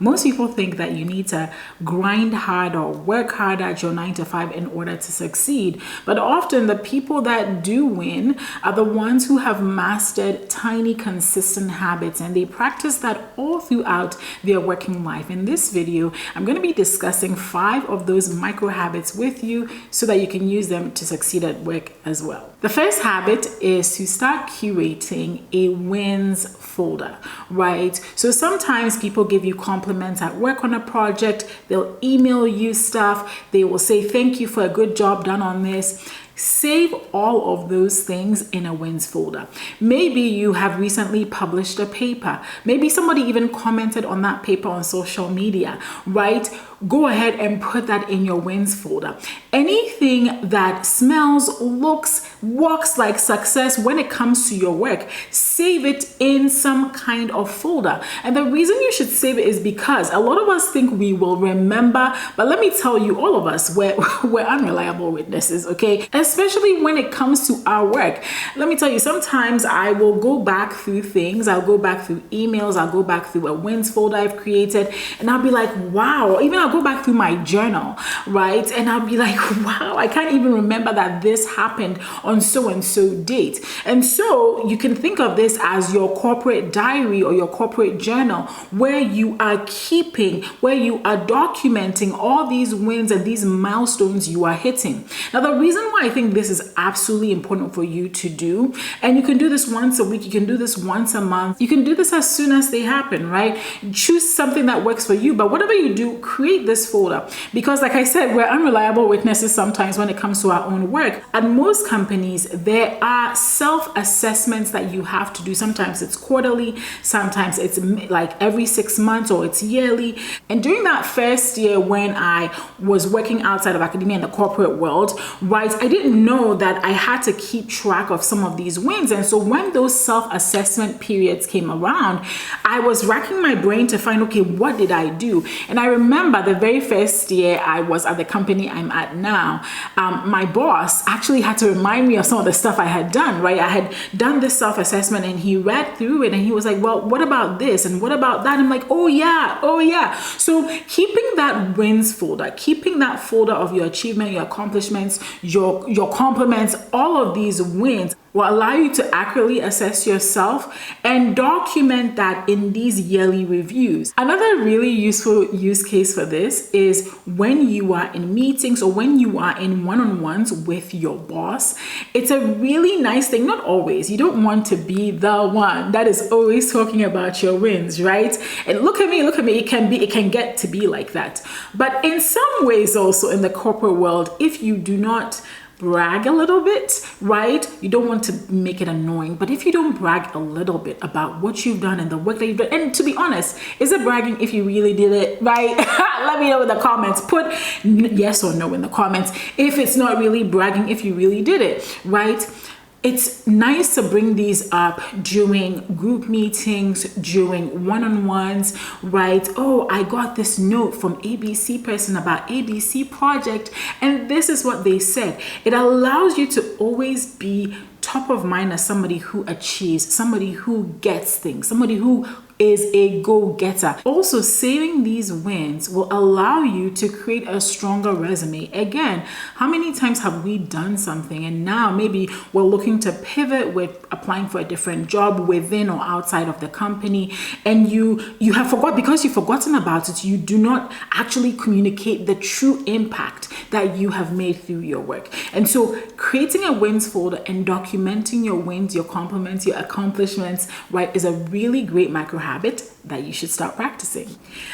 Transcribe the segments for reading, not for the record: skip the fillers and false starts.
Most people think that you need to grind hard or work hard at your 9 to 5 in order to succeed. But often the people that do win are the ones who have mastered tiny, consistent habits, and they practice that all throughout their working life. In this video, I'm going to be discussing 5 of those micro habits with you so that you can use them to succeed at work as well. The first habit is to start curating a wins folder, right? So sometimes people give you compliments at work on a project, they'll email you stuff, they will say thank you for a good job done on this. Save all of those things in a wins folder. Maybe you have recently published a paper. Maybe somebody even commented on that paper on social media, right? Go ahead and put that in your wins folder. Anything that smells, looks, walks like success when it comes to your work, save it in some kind of folder. And the reason you should save it is because a lot of us think we will remember, but let me tell you, all of us, we're unreliable witnesses, okay? Especially when it comes to our work. Let me tell you, sometimes I will go back through things, I'll go back through emails, I'll go back through a wins folder I've created, and I'll be like, wow, even I'll go back through my journal, right? And I'll be like, wow, I can't even remember that this happened on so and so date. And so you can think of this as your corporate diary or your corporate journal, where you are keeping, where you are documenting all these wins and these milestones you are hitting. Now, the reason why I think this is absolutely important for you to do, and you can do this once a week, you can do this once a month, you can do this as soon as they happen, right? Choose something that works for you, but whatever you do, create this folder, because like I said, we're unreliable witnesses sometimes when it comes to our own work. At most companies, there are self-assessments that you have to do. Sometimes it's quarterly, sometimes it's like every 6 months, or it's yearly. And during that first year when I was working outside of academia in the corporate world, right, I didn't know that I had to keep track of some of these wins. And so when those self-assessment periods came around, I was racking my brain to find, okay, what did I do? And I remember the very first year I was at the company I'm at now, my boss actually had to remind me of some of the stuff I had done, right? I had done this self-assessment and he read through it and he was like, well, what about this? And what about that? And I'm like, oh yeah. So keeping that wins folder, keeping that folder of your achievement, your accomplishments, your compliments, all of these wins will allow you to accurately assess yourself and document that in these yearly reviews. Another really useful use case for this is when you are in meetings or when you are in one-on-ones with your boss. It's a really nice thing, not always. You don't want to be the one that is always talking about your wins, right? And look at me, it can get to be like that. But in some ways also in the corporate world, if you do not brag a little bit, right? You don't want to make it annoying, but if you don't brag a little bit about what you've done and the work that you've done, and to be honest, is it bragging if you really did it, right? Let me know in the comments. Put yes or no in the comments if it's not really bragging if you really did it, right? It's nice to bring these up during group meetings, during one-on-ones, right? Oh, I got this note from ABC person about ABC project, and this is what they said. It allows you to always be top of mind as somebody who achieves, somebody who gets things, somebody who is a go-getter. Also, saving these wins will allow you to create a stronger resume. Again, how many times have we done something and now maybe we're looking to pivot with applying for a different job within or outside of the company, and you have forgot, because you've forgotten about it, you do not actually communicate the true impact that you have made through your work. And so creating a wins folder and documenting your wins, your compliments, your accomplishments, right, is a really great micro habit that you should start practicing.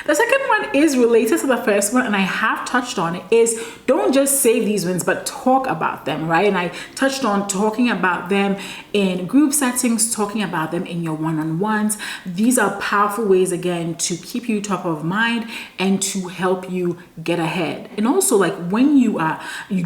The second one is related to the first one, and I have touched on it, is don't just save these wins, but talk about them, right? And I touched on talking about them in group settings, talking about them in your one-on-ones. These are powerful ways, again, to keep you top of mind and to help you get ahead. And also, like when you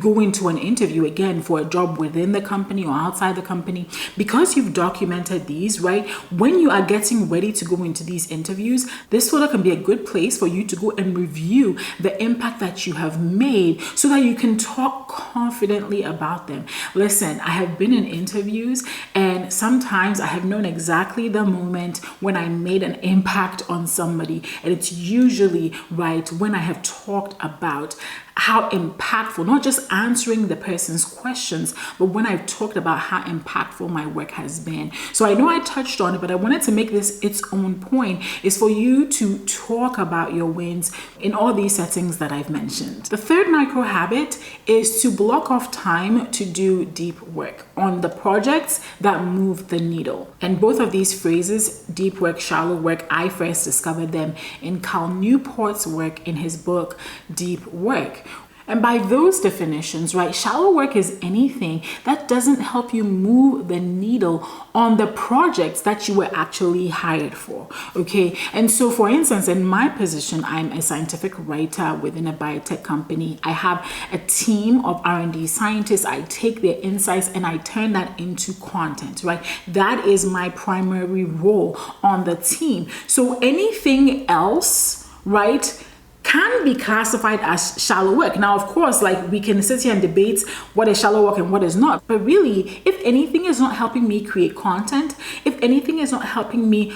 go into an interview, again, for a job within the company or outside the company, because you've documented these, right? When you are getting ready to go into these interviews, this folder can be a good place for you to go and review the impact that you have made so that you can talk confidently about them. Listen, I have been in interviews, and sometimes I have known exactly the moment when I made an impact on somebody, and it's usually right when I have talked about how impactful, not just answering the person's questions, but when I've talked about how impactful my work has been. So I know I touched on it, but I wanted to make this its own point, is for you to talk about your wins in all these settings that I've mentioned. The third micro habit is to block off time to do deep work on the projects that move the needle. And both of these phrases, deep work, shallow work, I first discovered them in Cal Newport's work in his book, Deep Work. And by those definitions, right, shallow work is anything that doesn't help you move the needle on the projects that you were actually hired for, okay? And so, for instance, in my position, I'm a scientific writer within a biotech company. I have a team of R&D scientists. I take their insights and I turn that into content, right? That is my primary role on the team. So anything else, right, can be classified as shallow work. Now, of course, like, we can sit here and debate what is shallow work and what is not. But really, if anything is not helping me create content, if anything is not helping me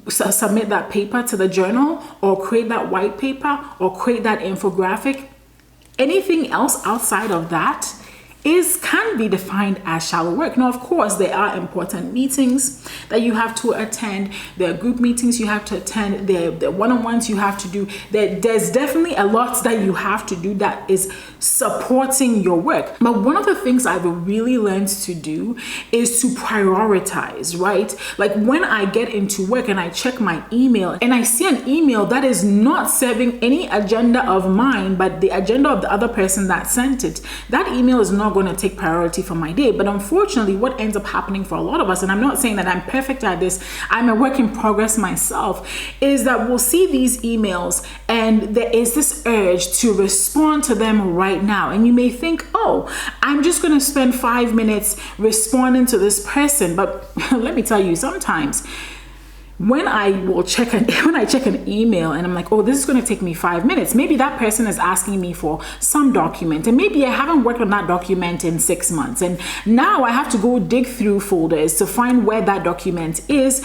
submit that paper to the journal, or create that white paper, or create that infographic, anything else outside of that can be defined as shallow work. Now, of course, there are important meetings that you have to attend. There are group meetings you have to attend. There are one-on-ones you have to do. There's definitely a lot that you have to do that is supporting your work. But one of the things I've really learned to do is to prioritize, right? Like, when I get into work and I check my email and I see an email that is not serving any agenda of mine, but the agenda of the other person that sent it, that email is not going to take priority for my day. But unfortunately, what ends up happening for a lot of us, and I'm not saying that I'm perfect at this, I'm a work in progress myself, is that we'll see these emails and there is this urge to respond to them right now. And you may think, oh, I'm just going to spend 5 minutes responding to this person. But let me tell you, sometimes when I check an email and I'm like, oh, this is going to take me 5 minutes. Maybe that person is asking me for some document, and maybe I haven't worked on that document in 6 months. And now I have to go dig through folders to find where that document is.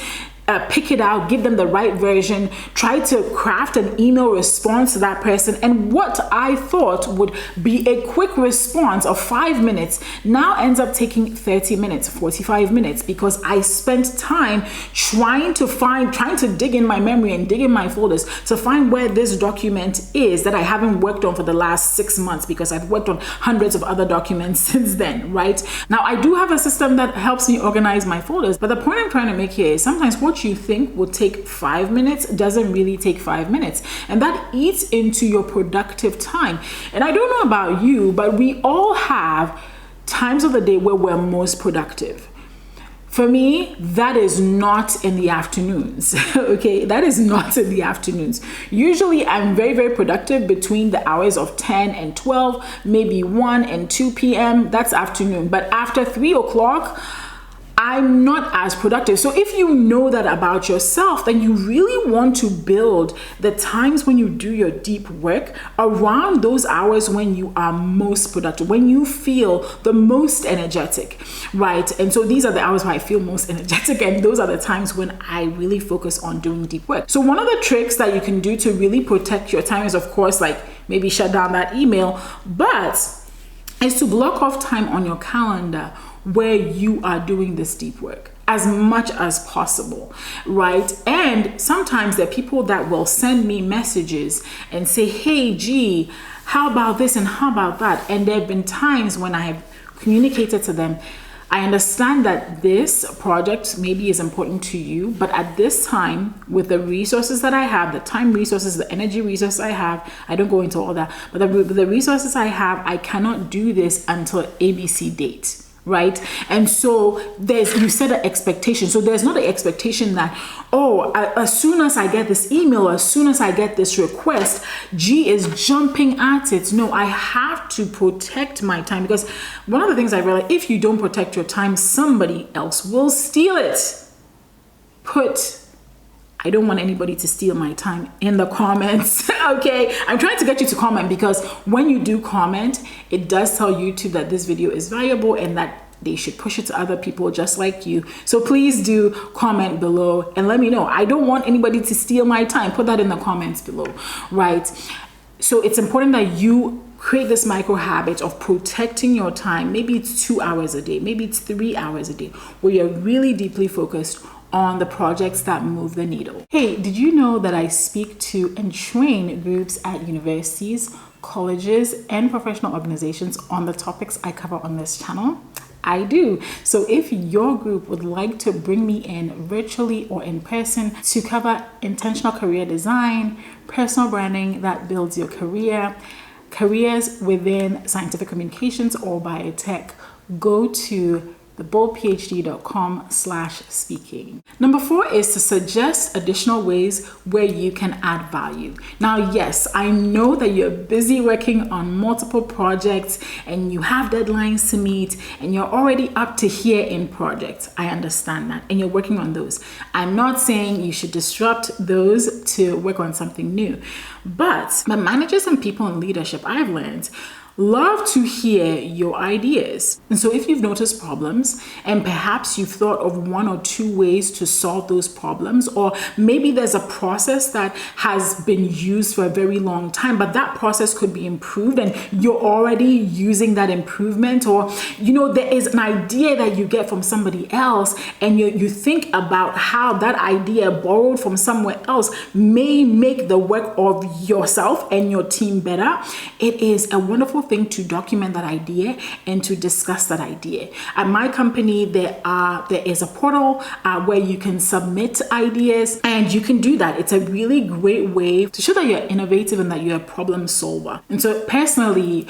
Pick it out, give them the right version, try to craft an email response to that person. And what I thought would be a quick response of 5 minutes now ends up taking 30 minutes, 45 minutes, because I spent time trying to dig in my memory and dig in my folders to find where this document is that I haven't worked on for the last 6 months, because I've worked on hundreds of other documents since then, right? Now, I do have a system that helps me organize my folders, but the point I'm trying to make here is sometimes what you think will take 5 minutes doesn't really take 5 minutes, and that eats into your productive time. And I don't know about you, but we all have times of the day where we're most productive. For me, that is not in the afternoons, okay? That is not in the afternoons. Usually, I'm very, very productive between the hours of 10 and 12, maybe 1 and 2 p.m. That's afternoon. But after 3 o'clock, I'm not as productive. So if you know that about yourself, then you really want to build the times when you do your deep work around those hours when you are most productive, when you feel the most energetic, right? And so these are the hours where I feel most energetic, and those are the times when I really focus on doing deep work. So one of the tricks that you can do to really protect your time is, of course, like, maybe shut down that email, but is to block off time on your calendar where you are doing this deep work as much as possible, right? And sometimes there are people that will send me messages and say, hey, G, how about this and how about that? And there have been times when I have communicated to them, I understand that this project maybe is important to you, but at this time, with the resources that I have, the time resources, the energy resources I have, I don't go into all that, but the resources I have, I cannot do this until ABC date. Right? And so you set an expectation. So there's not an expectation that, oh, as soon as I get this email, as soon as I get this request, G is jumping at it. No, I have to protect my time, because one of the things I realized, if you don't protect your time, somebody else will steal it. I don't want anybody to steal my time in the comments. Okay, I'm trying to get you to comment, because when you do comment, it does tell YouTube that this video is valuable and that they should push it to other people just like you. So please do comment below and let me know. I don't want anybody to steal my time. Put that in the comments below, right? So it's important that you create this micro habit of protecting your time. Maybe it's 2 hours a day, maybe it's 3 hours a day, where you're really deeply focused on the projects that move the needle. Hey, did you know that I speak to and train groups at universities, colleges, and professional organizations on the topics I cover on this channel? I do. So if your group would like to bring me in virtually or in person to cover intentional career design, personal branding that builds your career, careers within scientific communications or biotech, go to theboldphd.com/speaking. Number 4 is to suggest additional ways where you can add value. Now, yes, I know that you're busy working on multiple projects and you have deadlines to meet and you're already up to here in projects. I understand that, and you're working on those. I'm not saying you should disrupt those to work on something new, but my managers and people in leadership, I've learned, love to hear your ideas. And so if you've noticed problems and perhaps you've thought of 1 or 2 ways to solve those problems, or maybe there's a process that has been used for a very long time, but that process could be improved and you're already using that improvement, or there is an idea that you get from somebody else and you think about how that idea borrowed from somewhere else may make the work of yourself and your team better. It is a wonderful thing to document that idea and to discuss that idea. At my company, there is a portal where you can submit ideas, and you can do that. It's a really great way to show that you're innovative and that you're a problem solver. And so personally,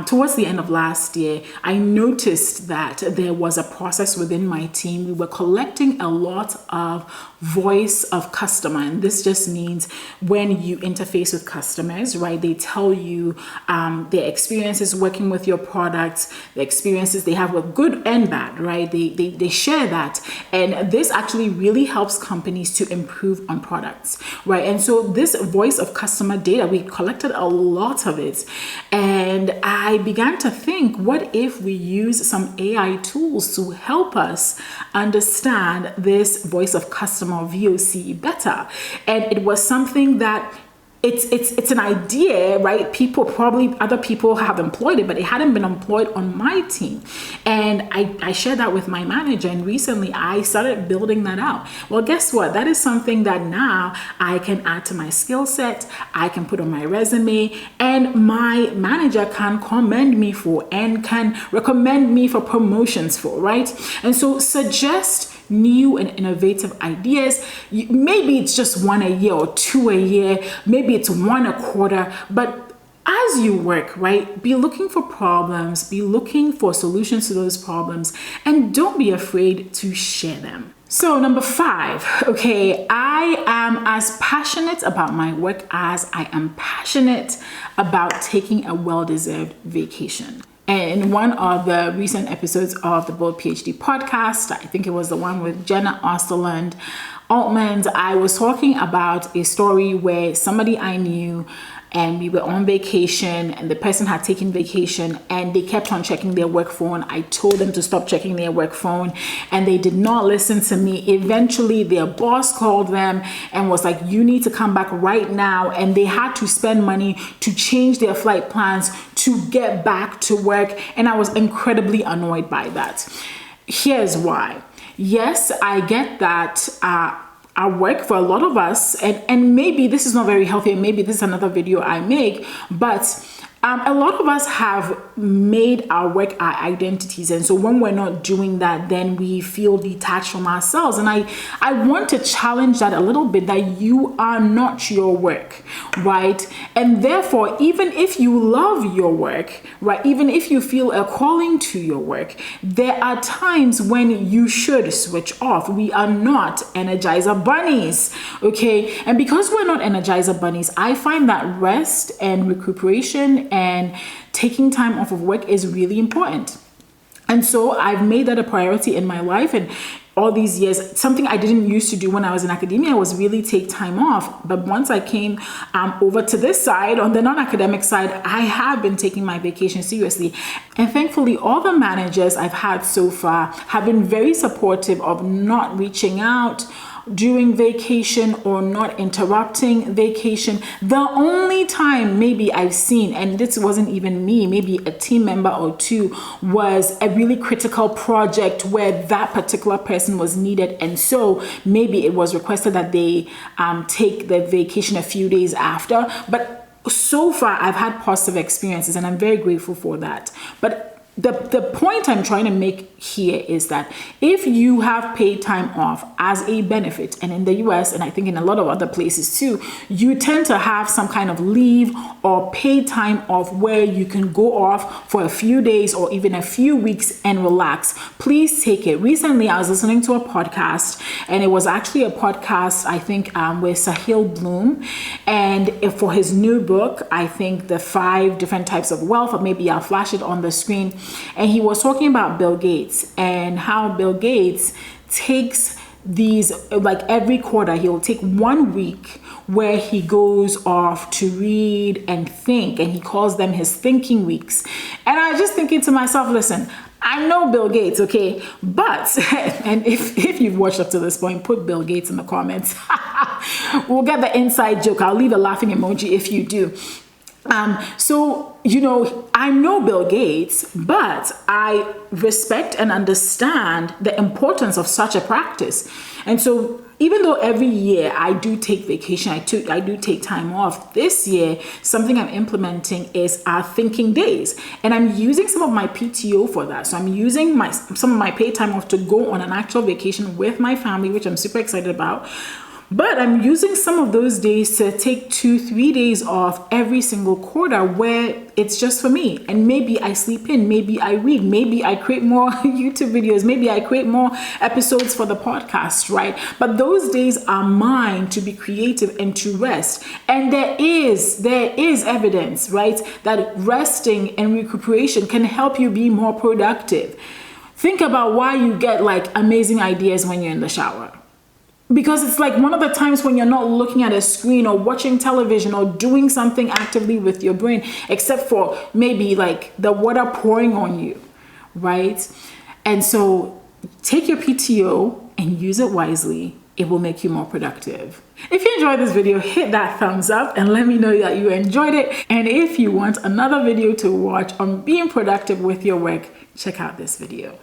towards the end of last year, I noticed that there was a process within my team. We were collecting a lot of voice of customer, and this just means when you interface with customers, right? They tell you their experiences working with your products, the experiences they have with good and bad, right? They share that, and this actually really helps companies to improve on products, right? And so this voice of customer data, we collected a lot of it, and I began to think, what if we use some AI tools to help us understand this voice of customer, VOC, better? And it was something that it's an idea, right? Other people have employed it, but it hadn't been employed on my team. And I shared that with my manager, and recently I started building that out. Well, guess what? That is something that now I can add to my skill set, I can put on my resume, and my manager can commend me for and can recommend me for promotions for, right? And so suggest new and innovative ideas. Maybe it's just 1 a year or 2 a year, maybe it's 1 a quarter, but as you work, right, be looking for problems, be looking for solutions to those problems, and don't be afraid to share them. So number 5, okay, I am as passionate about my work as I am passionate about taking a well-deserved vacation. And in one of the recent episodes of the Bold PhD podcast, I think it was the one with Jenna Osterland Altman, I was talking about a story where somebody I knew, and we were on vacation, and the person had taken vacation and they kept on checking their work phone. I told them to stop checking their work phone and they did not listen to me. Eventually their boss called them and was like, you need to come back right now. And they had to spend money to change their flight plans to get back to work. And I was incredibly annoyed by that. Here's why. Yes, I get that our work, for a lot of us, and maybe this is not very healthy, and maybe this is another video I make, but a lot of us have made our work our identities, and so when we're not doing that, then we feel detached from ourselves. And I want to challenge that a little bit, that you are not your work, right? And therefore, even if you love your work, right, even if you feel a calling to your work, there are times when you should switch off. We are not Energizer bunnies, okay? And because we're not Energizer bunnies, I find that rest and recuperation and taking time off of work is really important. And so I've made that a priority in my life. And all these years, something I didn't used to do when I was in academia was really take time off. But once I came over to this side, on the non-academic side, I have been taking my vacation seriously. And thankfully, all the managers I've had so far have been very supportive of not reaching out during vacation or not interrupting vacation. The only time maybe I've seen, and this wasn't even me, maybe a team member or two, was a really critical project where that particular person was needed, and so maybe it was requested that they take the vacation a few days after. But so far I've had positive experiences, and I'm very grateful for that. But the point I'm trying to make here is that if you have paid time off as a benefit, and in the US, and I think in a lot of other places too, you tend to have some kind of leave or paid time off where you can go off for a few days or even a few weeks and relax. Please take it. Recently, I was listening to a podcast, and it was actually a podcast, I think, with Sahil Bloom, and for his new book, I think the 5 different types of wealth, or maybe I'll flash it on the screen. And he was talking about Bill Gates and how Bill Gates takes these, like every quarter, he'll take 1 week where he goes off to read and think, and he calls them his thinking weeks. And I was just thinking to myself, listen, I know Bill Gates, okay, but, and if you've watched up to this point, put Bill Gates in the comments. We'll get the inside joke. I'll leave a laughing emoji if you do. So, you know, I know Bill Gates, but I respect and understand the importance of such a practice. And so even though every year I do take vacation, I do take time off, this year, something I'm implementing is our thinking days. And I'm using some of my PTO for that. So I'm using some of my paid time off to go on an actual vacation with my family, which I'm super excited about. But I'm using some of those days to take 2-3 days off every single quarter where it's just for me. And maybe I sleep in, maybe I read, maybe I create more YouTube videos, maybe I create more episodes for the podcast, right? But those days are mine to be creative and to rest. And there is evidence, right, that resting and recuperation can help you be more productive. Think about why you get like amazing ideas when you're in the shower. Because it's like one of the times when you're not looking at a screen or watching television or doing something actively with your brain, except for maybe like the water pouring on you, right? And so take your PTO and use it wisely. It will make you more productive. If you enjoyed this video, hit that thumbs up and let me know that you enjoyed it. And if you want another video to watch on being productive with your work, check out this video.